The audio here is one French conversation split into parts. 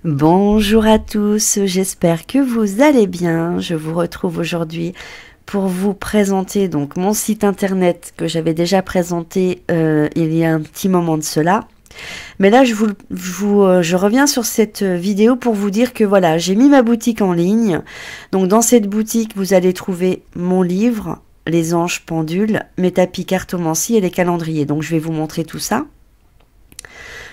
Bonjour à tous, j'espère que vous allez bien. Je vous retrouve aujourd'hui pour vous présenter donc mon site internet que j'avais déjà présenté il y a un petit moment de cela. Mais là, je reviens sur cette vidéo pour vous dire que voilà, j'ai mis ma boutique en ligne. Donc dans cette boutique, vous allez trouver mon livre, les anges pendules, mes tapis cartomancie et les calendriers. Donc je vais vous montrer tout ça.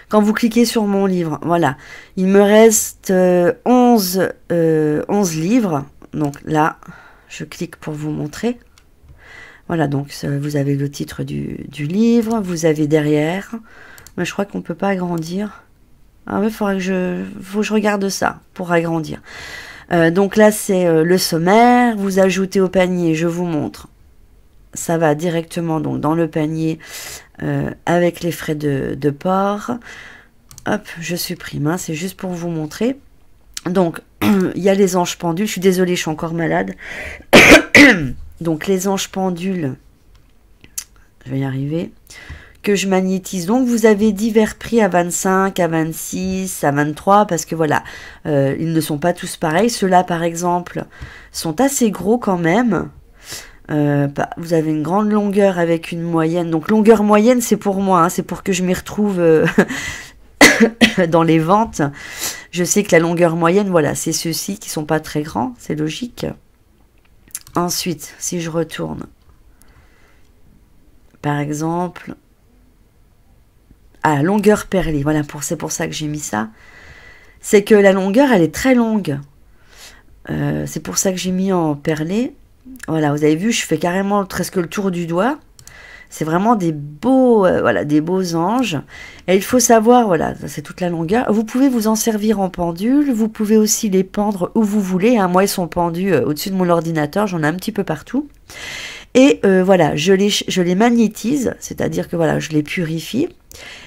Quand vous cliquez sur mon livre, voilà, il me reste 11 livres. Donc là, je clique pour vous montrer. Voilà, donc vous avez le titre du livre, vous avez derrière. Mais je crois qu'on ne peut pas agrandir. Ah oui, faut que je regarde ça pour agrandir. Donc là, c'est le sommaire. Vous ajoutez au panier, je vous montre. Ça va directement donc dans le panier avec les frais de port. Hop, je supprime, hein, c'est juste pour vous montrer. Donc, il y a les anges pendules. Je suis désolée, je suis encore malade. Donc, les anges pendules, je vais y arriver, que je magnétise. Donc, vous avez divers prix à 25, à 26, à 23, parce que voilà, ils ne sont pas tous pareils. Ceux-là, par exemple, sont assez gros quand même. Vous avez une grande longueur avec une moyenne. Donc, longueur moyenne, c'est pour moi, hein, c'est pour que je m'y retrouve dans les ventes. Je sais que la longueur moyenne, voilà, c'est ceux-ci qui sont pas très grands, c'est logique. Ensuite, si je retourne, par exemple, à longueur perlée, voilà, c'est pour ça que j'ai mis ça. C'est que la longueur, elle est très longue. C'est pour ça que j'ai mis en perlé. Voilà, vous avez vu, je fais carrément presque le tour du doigt. C'est vraiment des beaux, voilà, des beaux anges. Et il faut savoir, voilà, c'est toute la longueur. Vous pouvez vous en servir en pendule. Vous pouvez aussi les pendre où vous voulez. Hein. Moi, ils sont pendus au-dessus de mon ordinateur. J'en ai un petit peu partout. Et voilà, je les magnétise. C'est-à-dire que voilà, je les purifie.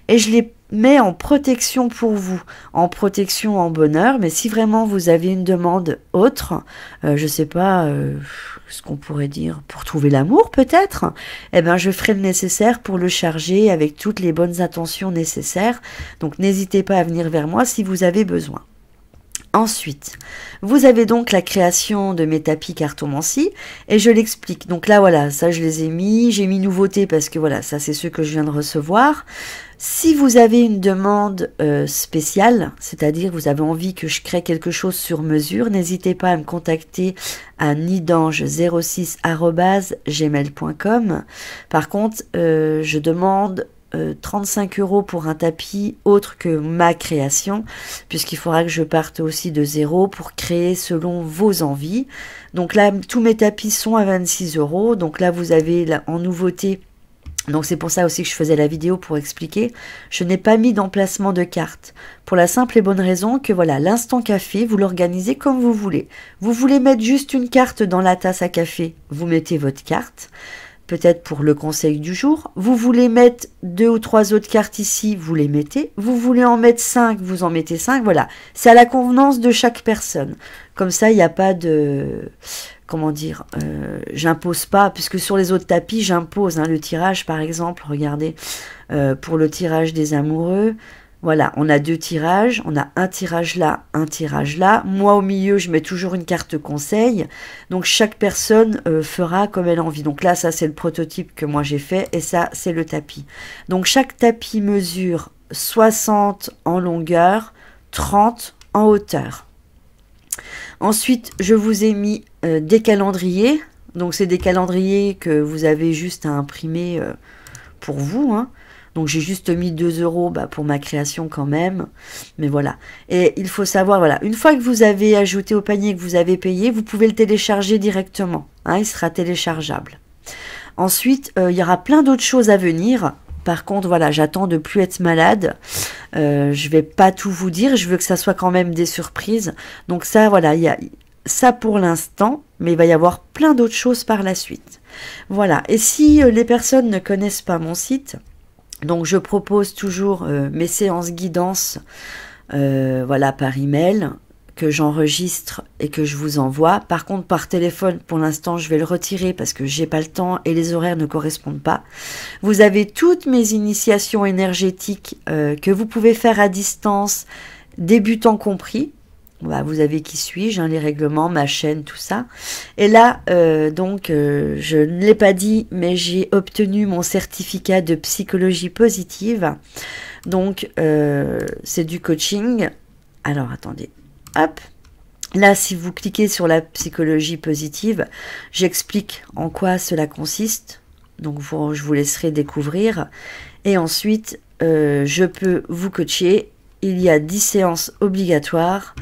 Et je les mets en protection pour vous. En protection, en bonheur. Mais si vraiment vous avez une demande autre, je sais pas... ce qu'on pourrait dire, pour trouver l'amour peut-être, eh ben je ferai le nécessaire pour le charger avec toutes les bonnes intentions nécessaires. Donc n'hésitez pas à venir vers moi si vous avez besoin. Ensuite, vous avez donc la création de mes tapis cartomancie et je l'explique. Donc là, voilà, ça je les ai mis. J'ai mis nouveauté parce que voilà, ça c'est ceux que je viens de recevoir. Si vous avez une demande spéciale, c'est-à-dire vous avez envie que je crée quelque chose sur mesure, n'hésitez pas à me contacter à nidange06@gmail.com. Par contre, je demande 35 € pour un tapis autre que ma création, puisqu'il faudra que je parte aussi de zéro pour créer selon vos envies. Donc là, tous mes tapis sont à 26 €. Donc là, vous avez en nouveauté, donc c'est pour ça aussi que je faisais la vidéo pour expliquer, je n'ai pas mis d'emplacement de carte, pour la simple et bonne raison que voilà, l'instant café, vous l'organisez comme vous voulez. Vous voulez mettre juste une carte dans la tasse à café, vous mettez votre carte, peut-être pour le conseil du jour. Vous voulez mettre 2 ou 3 autres cartes ici, vous les mettez. Vous voulez en mettre 5, vous en mettez 5. Voilà, c'est à la convenance de chaque personne. Comme ça, il n'y a pas de... Comment dire, j'impose pas, puisque sur les autres tapis, j'impose le tirage, par exemple. Regardez, pour le tirage des amoureux, voilà, on a 2 tirages, on a un tirage là, un tirage là. Moi, au milieu, je mets toujours une carte conseil. Donc, chaque personne fera comme elle a envie. Donc là, ça, c'est le prototype que moi, j'ai fait. Et ça, c'est le tapis. Donc, chaque tapis mesure 60 en longueur, 30 en hauteur. Ensuite, je vous ai mis des calendriers. Donc, c'est des calendriers que vous avez juste à imprimer pour vous, hein. Donc, j'ai juste mis 2 € pour ma création quand même. Mais voilà. Et il faut savoir, voilà, une fois que vous avez ajouté au panier, que vous avez payé, vous pouvez le télécharger directement. Hein, il sera téléchargeable. Ensuite, il y aura plein d'autres choses à venir. Par contre, voilà, j'attends de plus être malade. Je vais pas tout vous dire. Je veux que ça soit quand même des surprises. Donc ça, voilà, il y a ça pour l'instant. Mais il va y avoir plein d'autres choses par la suite. Voilà. Et si les personnes ne connaissent pas mon site... Donc, je propose toujours mes séances guidance voilà, par email que j'enregistre et que je vous envoie. Par contre, par téléphone, pour l'instant, je vais le retirer parce que j'ai pas le temps et les horaires ne correspondent pas. Vous avez toutes mes initiations énergétiques que vous pouvez faire à distance débutant compris. Bah, vous avez qui suis-je, hein, les règlements, ma chaîne, tout ça. Et là, je ne l'ai pas dit, mais j'ai obtenu mon certificat de psychologie positive. Donc, c'est du coaching. Alors, attendez. Hop. Là, si vous cliquez sur la psychologie positive, j'explique en quoi cela consiste. Donc, je vous laisserai découvrir. Et ensuite, je peux vous coacher. Il y a 10 séances obligatoires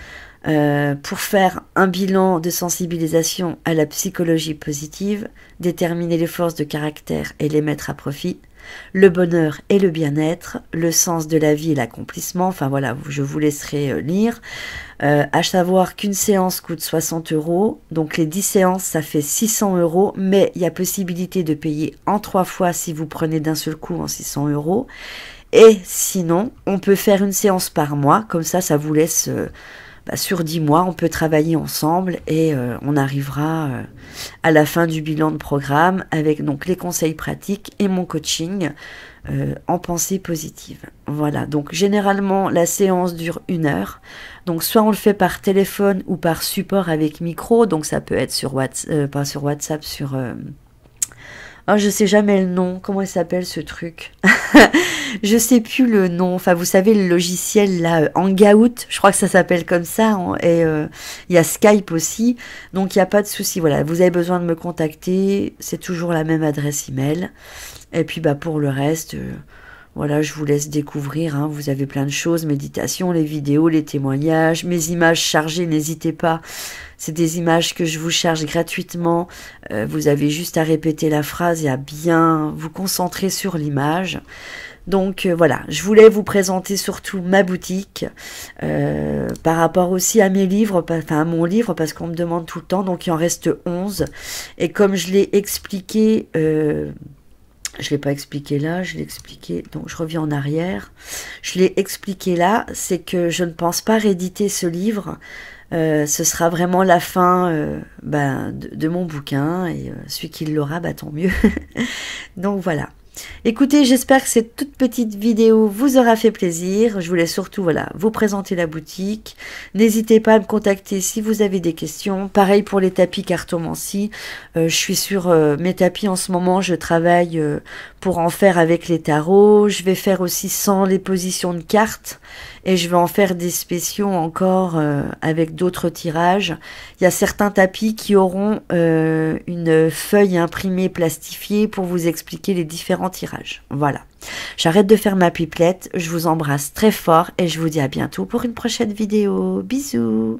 pour faire un bilan de sensibilisation à la psychologie positive, déterminer les forces de caractère et les mettre à profit, le bonheur et le bien-être, le sens de la vie et l'accomplissement. Enfin voilà, je vous laisserai lire. À savoir qu'une séance coûte 60 €, donc les 10 séances ça fait 600 €, mais il y a possibilité de payer en 3 fois si vous prenez d'un seul coup en 600 €. Et sinon, on peut faire une séance par mois, comme ça vous laisse... sur 10 mois, on peut travailler ensemble et on arrivera à la fin du bilan de programme avec donc les conseils pratiques et mon coaching en pensée positive. Voilà, donc généralement la séance dure 1 heure. Donc soit on le fait par téléphone ou par support avec micro, donc ça peut être sur WhatsApp, pas sur WhatsApp, sur... Oh, je sais jamais le nom. Comment il s'appelle ce truc? Je sais plus le nom. Enfin, vous savez, le logiciel là, Hangout, je crois que ça s'appelle comme ça. Et il y a Skype aussi. Donc, il n'y a pas de souci. Voilà, vous avez besoin de me contacter. C'est toujours la même adresse email. Et puis, pour le reste... voilà, je vous laisse découvrir, hein, vous avez plein de choses, méditation, les vidéos, les témoignages, mes images chargées, n'hésitez pas, c'est des images que je vous charge gratuitement, vous avez juste à répéter la phrase et à bien vous concentrer sur l'image. Donc voilà, je voulais vous présenter surtout ma boutique, par rapport aussi à mes livres, enfin à mon livre, parce qu'on me demande tout le temps, donc il en reste 11, et comme je l'ai expliqué... je ne l'ai pas expliqué là, je l'ai expliqué, donc je reviens en arrière. Je l'ai expliqué là, c'est que je ne pense pas rééditer ce livre. Ce sera vraiment la fin de mon bouquin, et celui qui l'aura, tant mieux. Donc voilà. Écoutez, j'espère que cette toute petite vidéo vous aura fait plaisir. Je voulais surtout vous présenter la boutique. N'hésitez pas à me contacter si vous avez des questions. Pareil pour les tapis cartomancie. Je suis sur mes tapis en ce moment. Je travaille pour en faire avec les tarots. Je vais faire aussi sans les positions de cartes. Et je vais en faire des spéciaux encore avec d'autres tirages. Il y a certains tapis qui auront une feuille imprimée plastifiée pour vous expliquer les différents tirages. Voilà. J'arrête de faire ma pipelette. Je vous embrasse très fort et je vous dis à bientôt pour une prochaine vidéo. Bisous!